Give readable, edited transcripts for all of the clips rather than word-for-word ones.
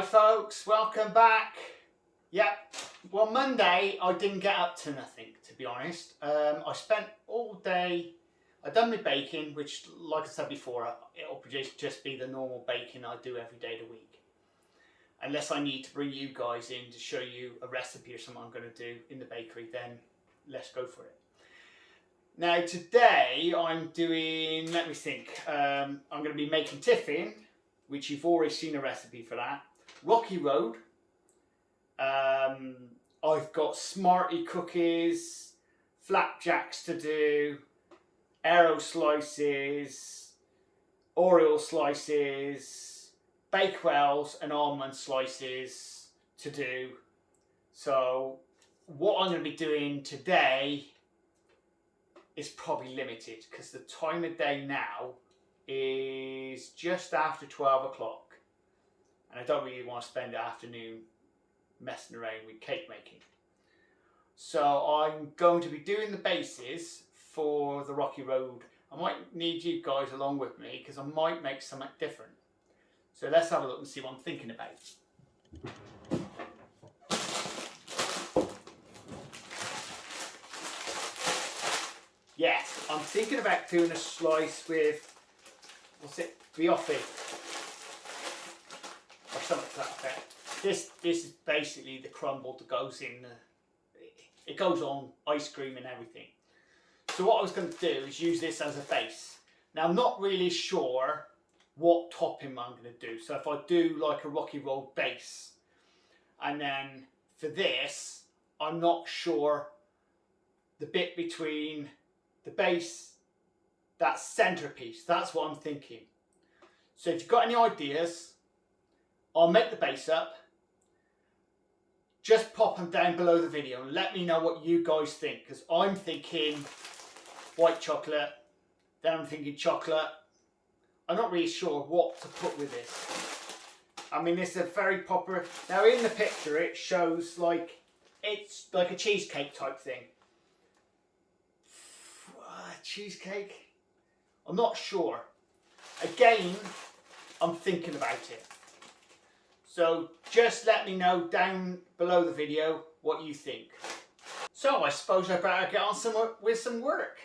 Hi folks, welcome back. Yep, well Monday I didn't get up to nothing, to be honest. I spent all day, I've done my baking, which like I said before, it'll just be the normal baking I do every day of the week. Unless I need to bring you guys in to show you a recipe or something I'm going to do in the bakery, then let's go for it. Now today I'm doing, let me think, I'm going to be making tiffin, which you've already seen a recipe for that. Rocky Road. I've got Smarty cookies, flapjacks to do, Aero slices, Oreo slices, Bakewells and almond slices to do. So what I'm going to be doing today is probably limited because the time of day now is just after 12 o'clock and I don't really want to spend the afternoon messing around with cake making. So I'm going to be doing the bases for the Rocky Road. I might need you guys along with me because I might make something different. So let's have a look and see what I'm thinking about. Yeah, I'm thinking about doing a slice with, what's it, Biscoff or something like that. This is basically the crumble that goes in, it goes on ice cream and everything. So what I was going to do is use this as a base. Now I'm not really sure what topping I'm going to do. So if I do like a Rocky Road base, and then for this, I'm not sure the bit between the base, that centerpiece, that's what I'm thinking. So if you've got any ideas, I'll make the base up. Just pop them down below the video and let me know what you guys think, because I'm thinking white chocolate, then I'm thinking chocolate. I'm not really sure what to put with this. I mean, this is a very popular, now in the picture it shows like, it's like a cheesecake type thing. Cheesecake? I'm not sure. Again, I'm thinking about it. So just let me know down below the video what you think. So I suppose I better get on with some work.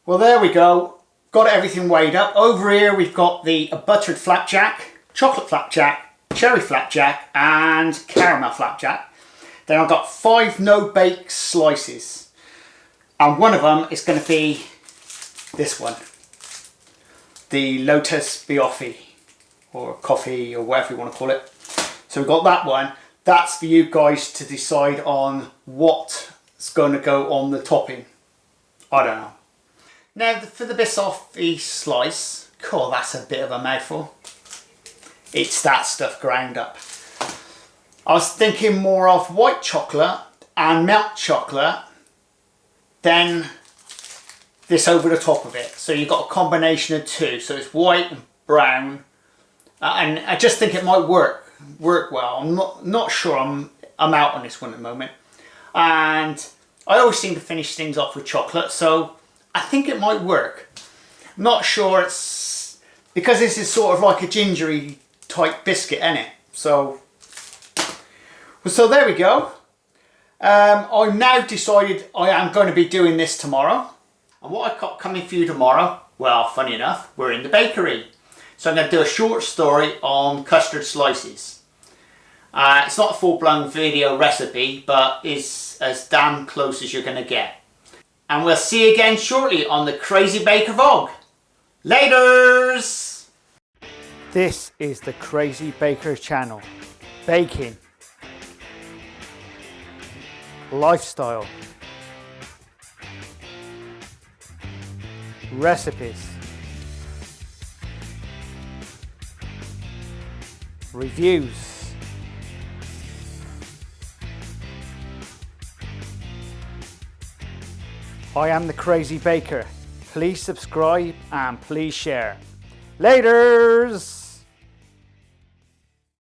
Well, there we go. Got everything weighed up. Over here we've got the buttered flapjack, chocolate flapjack, cherry flapjack and caramel flapjack. Then I've got 5 no-bake slices. And one of them is going to be this one. The Lotus Biscoff or coffee or whatever you want to call it. So we've got that one. That's for you guys to decide on what's going to go on the topping. I don't know. Now for the Biscoff slice, cool, that's a bit of a mouthful. It's that stuff ground up. I was thinking more of white chocolate and milk chocolate, then this over the top of it. So you've got a combination of two, so it's white and brown. And I just think it might work well. I'm not sure, I'm out on this one at the moment. And I always seem to finish things off with chocolate, so I think it might work. I'm not sure, it's because this is sort of like a gingery type biscuit, isn't it? So there we go. I've now decided I am going to be doing this tomorrow. And what I've got coming for you tomorrow, well, funny enough, we're in the bakery. So I'm going to do a short story on custard slices. It's not a full-blown video recipe, but it's as damn close as you're going to get. And we'll see you again shortly on the Crazy Baker Vlog. Laters! This is the Crazy Baker channel. Baking. lifestyle, recipes, reviews, I am the Crazy Baker. Please subscribe and please share. Laters!